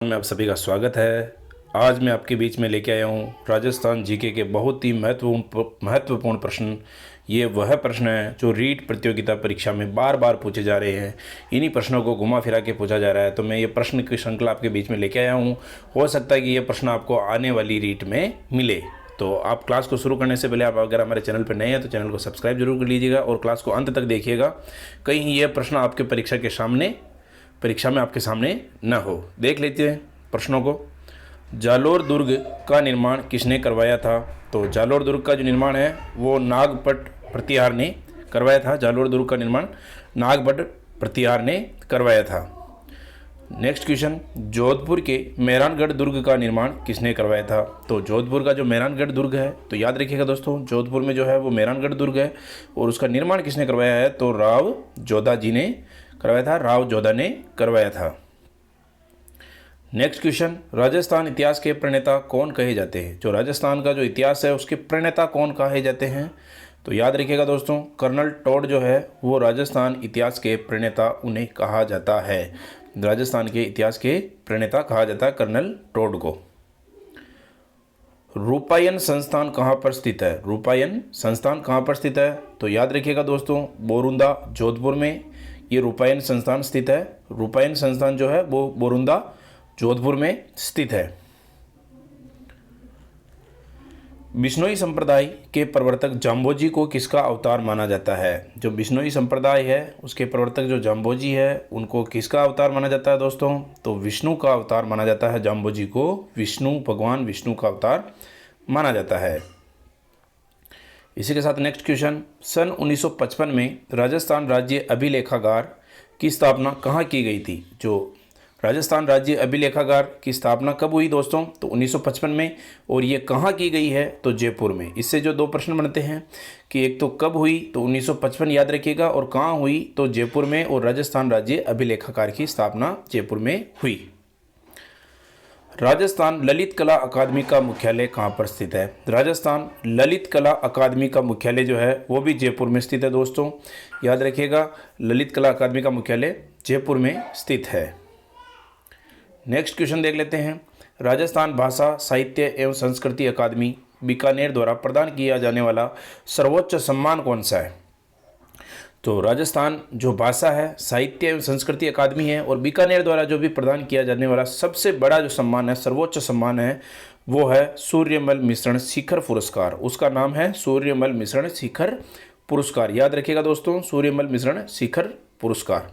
में आप सभी का स्वागत है। आज मैं आपके बीच में लेके आया हूँ राजस्थान जीके के बहुत ही महत्वपूर्ण प्रश्न। ये वह प्रश्न है जो रीट प्रतियोगिता परीक्षा में बार बार पूछे जा रहे हैं। इन्हीं प्रश्नों को घुमा फिरा के पूछा जा रहा है, तो मैं ये प्रश्न की श्रृंखला आपके बीच में लेके आया हूँ। हो सकता है कि ये प्रश्न आपको आने वाली रीट में मिले। तो आप क्लास को शुरू करने से पहले आप अगर हमारे चैनल पर नए हैं तो चैनल को सब्सक्राइब जरूर कर लीजिएगा और क्लास को अंत तक देखिएगा। कहीं ये प्रश्न आपके परीक्षा में आपके सामने न हो। देख लेते हैं प्रश्नों को। जालोर दुर्ग का निर्माण किसने करवाया था? तो जालोर दुर्ग का जो निर्माण है वो नागभट्ट प्रतिहार ने करवाया था। जालोर दुर्ग का निर्माण नागभट्ट प्रतिहार ने करवाया था। नेक्स्ट क्वेश्चन, जोधपुर के मेहरानगढ़ दुर्ग का निर्माण किसने करवाया था? तो जोधपुर का जो मेहरानगढ़ दुर्ग है, तो याद रखिएगा दोस्तों, जोधपुर में जो है वो मेहरानगढ़ दुर्ग है और उसका निर्माण किसने करवाया है? तो राव जोधा जी ने करवाया था। राव जोधा ने करवाया था। नेक्स्ट क्वेश्चन, राजस्थान इतिहास के प्रणेता कौन कहे जाते हैं? जो राजस्थान का जो इतिहास है उसके प्रणेता कौन कहे जाते हैं? तो याद रखिएगा दोस्तों, कर्नल टोड जो है वो राजस्थान इतिहास के प्रणेता उन्हें कहा जाता है। राजस्थान के इतिहास के प्रणेता कहा जाता है कर्नल टोड को। रूपायन संस्थान कहाँ पर स्थित है? रूपायन संस्थान कहाँ पर स्थित है? तो याद रखिएगा दोस्तों, बोरुंदा जोधपुर में ये रूपायन संस्थान स्थित है। रूपायन संस्थान जो है वो बोरुंदा जोधपुर में स्थित है। बिश्नोई संप्रदाय के प्रवर्तक जाम्बोजी को किसका अवतार माना जाता है? जो बिश्नोई संप्रदाय है उसके प्रवर्तक जो जाम्बोजी है उनको किसका अवतार माना जाता है दोस्तों? तो विष्णु का अवतार माना जाता है। जाम्बोजी को विष्णु, भगवान विष्णु का अवतार माना जाता है। इसी के साथ नेक्स्ट क्वेश्चन, सन 1955 में राजस्थान राज्य अभिलेखागार की स्थापना कहाँ की गई थी? जो राजस्थान राज्य अभिलेखागार की स्थापना कब हुई दोस्तों? तो 1955 में। और ये कहाँ की गई है? तो जयपुर में। इससे जो दो प्रश्न बनते हैं कि एक तो कब हुई, तो 1955 याद रखिएगा, और कहाँ हुई, तो जयपुर में। और राजस्थान राज्य अभिलेखागार की स्थापना जयपुर में हुई। राजस्थान ललित कला अकादमी का मुख्यालय कहाँ पर स्थित है? राजस्थान ललित कला अकादमी का मुख्यालय जो है वो भी जयपुर में स्थित है दोस्तों। याद रखिएगा, ललित कला अकादमी का मुख्यालय जयपुर में स्थित है। नेक्स्ट क्वेश्चन देख लेते हैं। राजस्थान भाषा साहित्य एवं संस्कृति अकादमी बीकानेर द्वारा प्रदान किया जाने वाला सर्वोच्च सम्मान कौन सा है? तो राजस्थान जो भाषा है साहित्य एवं संस्कृति अकादमी है और बीकानेर द्वारा जो भी प्रदान किया जाने वाला सबसे बड़ा जो सम्मान है, सर्वोच्च सम्मान है, वो है सूर्यमल मिश्रण शिखर पुरस्कार। उसका नाम है सूर्यमल मिश्रण शिखर पुरस्कार। याद रखिएगा दोस्तों, सूर्यमल मिश्रण शिखर पुरस्कार।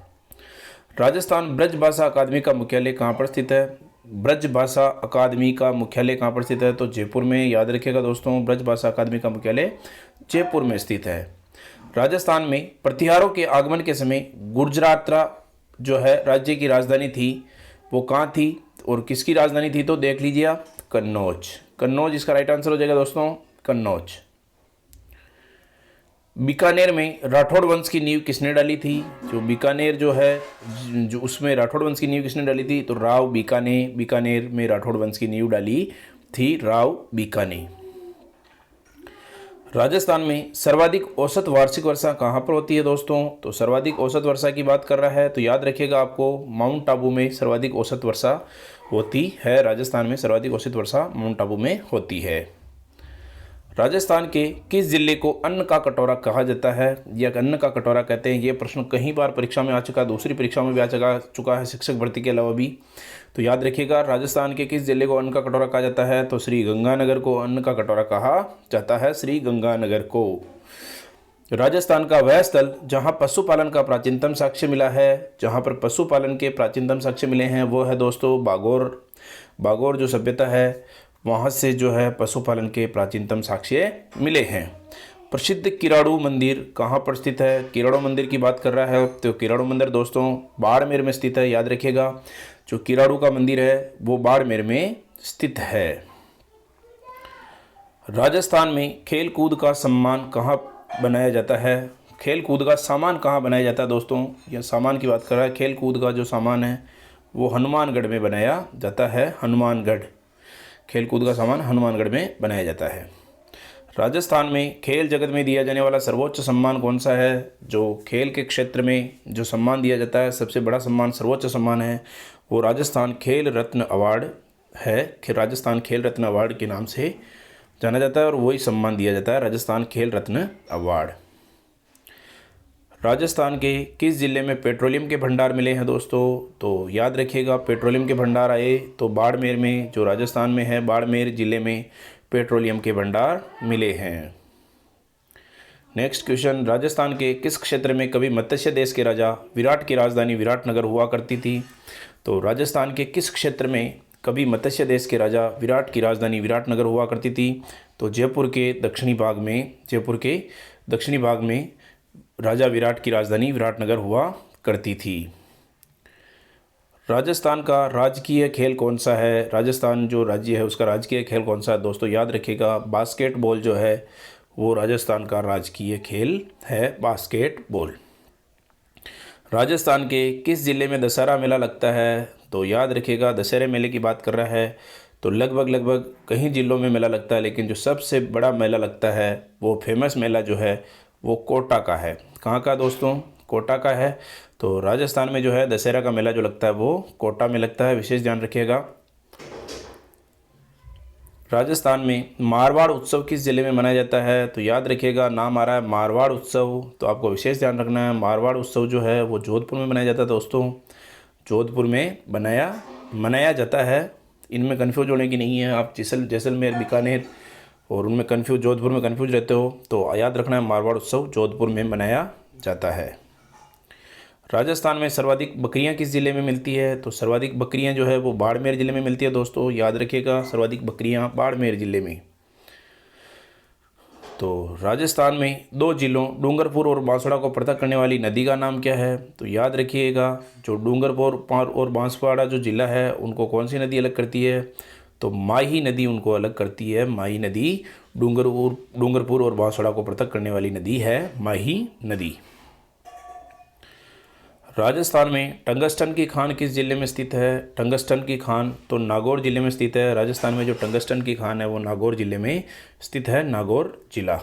राजस्थान ब्रज भाषा अकादमी का मुख्यालय कहाँ पर स्थित है? ब्रज भाषा अकादमी का मुख्यालय कहाँ पर स्थित है? तो जयपुर में। याद रखिएगा दोस्तों, ब्रज भाषा अकादमी का मुख्यालय जयपुर में स्थित है। राजस्थान में प्रतिहारों के आगमन के समय गुर्जरात्रा जो है राज्य की राजधानी थी, वो कहाँ थी और किसकी राजधानी थी? तो देख लीजिए आप, कन्नौज। कन्नौज इसका राइट आंसर हो जाएगा दोस्तों, कन्नौज। बीकानेर में राठौड़ वंश की नींव किसने डाली थी? जो बीकानेर जो है जो उसमें राठौड़ वंश की नींव किसने डाली थी? तो राव बीकानेर में राठौड़ वंश की नींव डाली थी राव बीकाने। राजस्थान में सर्वाधिक औसत वार्षिक वर्षा कहाँ पर होती है दोस्तों? तो सर्वाधिक औसत वर्षा की बात कर रहा है तो याद रखिएगा आपको, माउंट आबू में सर्वाधिक औसत वर्षा होती है। राजस्थान में सर्वाधिक औसत वर्षा माउंट आबू में होती है। राजस्थान के किस जिले को अन्न का कटोरा कहा जाता है या अन्न का कटोरा कहते हैं? ये प्रश्न कई बार परीक्षा में आ चुका है, दूसरी परीक्षा में भी आ चुका है शिक्षक भर्ती के अलावा भी। तो याद रखिएगा, राजस्थान के किस जिले को अन्न का कटोरा कहा जाता है? तो श्री गंगानगर को अन्न का कटोरा कहा जाता है, श्री गंगानगर को। राजस्थान का वह स्थल जहाँ पशुपालन का प्राचीनतम साक्ष्य मिला है, जहाँ पर पशुपालन के प्राचीनतम साक्ष्य मिले हैं, वो है दोस्तों बागौर। बागौर जो सभ्यता है वहाँ से जो है पशुपालन के प्राचीनतम साक्ष्य मिले हैं। प्रसिद्ध किराड़ू मंदिर कहाँ पर स्थित है? किराड़ू मंदिर की बात कर रहा है तो किराड़ू मंदिर दोस्तों बाड़मेर में स्थित है। याद रखिएगा, जो किराड़ू का मंदिर है वो बाड़मेर में स्थित है। राजस्थान में खेल कूद का सम्मान कहाँ बनाया जाता है? खेल कूद का सामान कहाँ बनाया जाता है दोस्तों? यह सामान की बात कर रहा है। खेल कूद का जो सामान है वो हनुमानगढ़ में बनाया जाता है। हनुमानगढ़, खेल कूद का सामान हनुमानगढ़ में बनाया जाता है। राजस्थान में खेल जगत में दिया जाने वाला सर्वोच्च सम्मान कौन सा है? जो खेल के क्षेत्र में जो सम्मान दिया जाता है, सबसे बड़ा सम्मान, सर्वोच्च सम्मान है, वो राजस्थान खेल रत्न अवार्ड है, कि राजस्थान खेल रत्न अवार्ड के नाम से जाना जाता है और वही सम्मान दिया जाता है, राजस्थान खेल रत्न अवार्ड। राजस्थान के किस ज़िले में पेट्रोलियम के भंडार मिले हैं दोस्तों? तो याद रखिएगा, पेट्रोलियम के भंडार आए तो बाड़मेर में, जो राजस्थान में है, बाड़मेर ज़िले में पेट्रोलियम के भंडार मिले हैं। नेक्स्ट क्वेश्चन, राजस्थान के किस क्षेत्र में कभी मत्स्य देश के राजा विराट की राजधानी विराटनगर हुआ करती थी? तो राजस्थान के किस क्षेत्र में कभी मत्स्य देश के राजा विराट की राजधानी विराटनगर हुआ करती थी? तो जयपुर के दक्षिणी भाग में, जयपुर के दक्षिणी भाग में राजा विराट की राजधानी विराटनगर हुआ करती थी। राजस्थान का राजकीय खेल कौन सा है? राजस्थान जो राज्य है उसका राजकीय खेल कौन सा है दोस्तों? याद रखिएगा, बास्केटबॉल जो है वो राजस्थान का राजकीय खेल है, बास्केटबॉल। राजस्थान के किस ज़िले में दशहरा मेला लगता है? तो याद रखिएगा, दशहरे मेले की बात कर रहा है तो लगभग कई ज़िलों में मेला लगता है, लेकिन जो सबसे बड़ा मेला लगता है वो फेमस मेला जो है वो कोटा का है। कहाँ का दोस्तों? कोटा का है। तो राजस्थान में जो है दशहरा का मेला जो लगता है वो कोटा में लगता है, विशेष ध्यान रखिएगा। राजस्थान में मारवाड़ उत्सव किस ज़िले में मनाया जाता है? तो याद रखिएगा, नाम आ रहा है मारवाड़ उत्सव, तो आपको विशेष ध्यान रखना है। मारवाड़ उत्सव जो है वो जोधपुर में मनाया जाता है दोस्तों, जोधपुर में मनाया जाता है। इनमें कन्फ्यूज होने की नहीं है, आप जैसलमेर, बीकानेर और उनमें कन्फ्यूज, जोधपुर में कन्फ्यूज रहते हो तो याद रखना है मारवाड़ उत्सव जोधपुर में मनाया जाता है। राजस्थान में सर्वाधिक बकरियां किस ज़िले में मिलती है? तो सर्वाधिक बकरियां जो है वो बाड़मेर ज़िले में मिलती है दोस्तों, याद रखिएगा, सर्वाधिक बकरियां बाड़मेर ज़िले में। तो राजस्थान में दो ज़िलों डूंगरपुर और बांसवाड़ा को पृथक करने वाली नदी का नाम क्या है? तो याद रखिएगा, जो डूंगरपुर और बांसवाड़ा जो ज़िला है उनको कौन सी नदी अलग करती है? तो माही नदी उनको अलग करती है। माही नदी डूंगरपुर और बांसवाड़ा को पृथक करने वाली नदी है माही नदी। राजस्थान में टंगस्टन की खान किस ज़िले में स्थित है? टंगस्टन की खान तो नागौर ज़िले में स्थित है। राजस्थान में जो टंगस्टन की खान है वो नागौर ज़िले में स्थित है, नागौर जिला।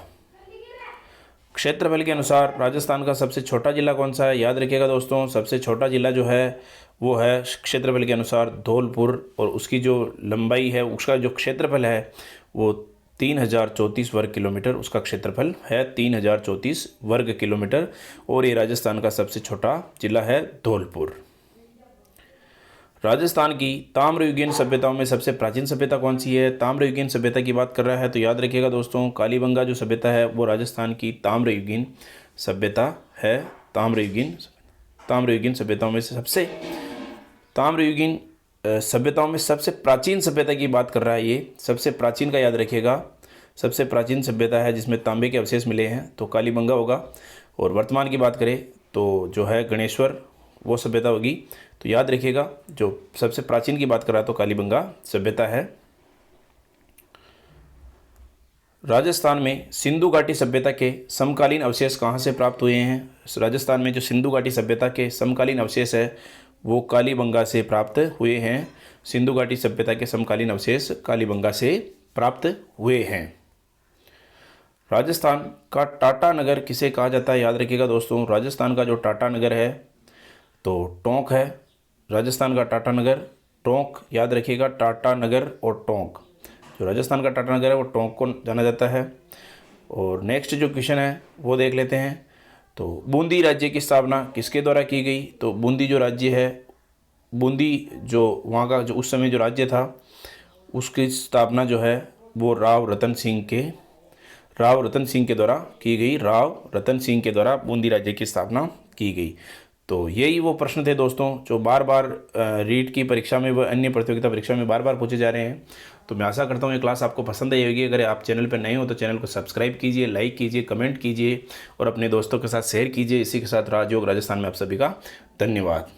क्षेत्रफल के अनुसार राजस्थान का सबसे छोटा ज़िला कौन सा है? याद रखिएगा दोस्तों, सबसे छोटा ज़िला जो है वो है क्षेत्रफल के अनुसार धौलपुर, और उसकी जो लंबाई है, उसका जो क्षेत्रफल है वो 3034 वर्ग किलोमीटर उसका क्षेत्रफल है, 3034 वर्ग किलोमीटर, और ये राजस्थान का सबसे छोटा जिला है धौलपुर। राजस्थान की ताम्रयुगीन सभ्यताओं में सबसे प्राचीन सभ्यता कौन सी है? ताम्रयुगीन सभ्यता की बात कर रहा है तो याद रखिएगा दोस्तों, कालीबंगा जो सभ्यता है वो राजस्थान की ताम्रयुगीन सभ्यता है। ताम्रयुगीन सभ्यताओं में से सबसे प्राचीन सभ्यता की बात कर रहा है ये, सबसे प्राचीन का याद रखिएगा, सबसे प्राचीन सभ्यता है जिसमें तांबे के अवशेष मिले हैं तो कालीबंगा होगा। और वर्तमान की बात करें तो जो है गणेश्वर वो सभ्यता होगी। तो याद रखिएगा, जो सबसे प्राचीन की बात कर रहा है तो कालीबंगा सभ्यता है। राजस्थान में सिंधु घाटी सभ्यता के समकालीन अवशेष कहाँ से प्राप्त हुए हैं? राजस्थान में जो सिंधु घाटी सभ्यता के समकालीन अवशेष है वो कालीबंगा से प्राप्त हुए हैं। सिंधु घाटी सभ्यता के समकालीन अवशेष कालीबंगा से प्राप्त हुए हैं। राजस्थान का टाटा नगर किसे कहा जाता है? याद रखिएगा दोस्तों, राजस्थान का जो टाटा नगर है तो टोंक है। राजस्थान का टाटा नगर टोंक, याद रखिएगा, टाटा नगर और टोंक, जो राजस्थान का टाटा नगर है वो टोंक को जाना जाता है। और नेक्स्ट जो क्वेश्चन है वो देख लेते हैं। तो बूंदी राज्य की स्थापना किसके द्वारा की गई? तो बूंदी जो राज्य है, बूंदी जो वहाँ का जो उस समय जो राज्य था उसकी स्थापना जो है वो राव रतन सिंह के द्वारा की गई। राव रतन सिंह के द्वारा बूंदी राज्य की स्थापना की गई। तो यही वो प्रश्न थे दोस्तों जो बार बार रीट की परीक्षा में व अन्य प्रतियोगिता परीक्षा में बार बार पूछे जा रहे हैं। तो मैं आशा करता हूँ ये क्लास आपको पसंद आई होगी। अगर आप चैनल पर नए हो तो चैनल को सब्सक्राइब कीजिए, लाइक कीजिए, कमेंट कीजिए और अपने दोस्तों के साथ शेयर कीजिए। इसी के साथ राजयोग राजस्थान में आप सभी का धन्यवाद।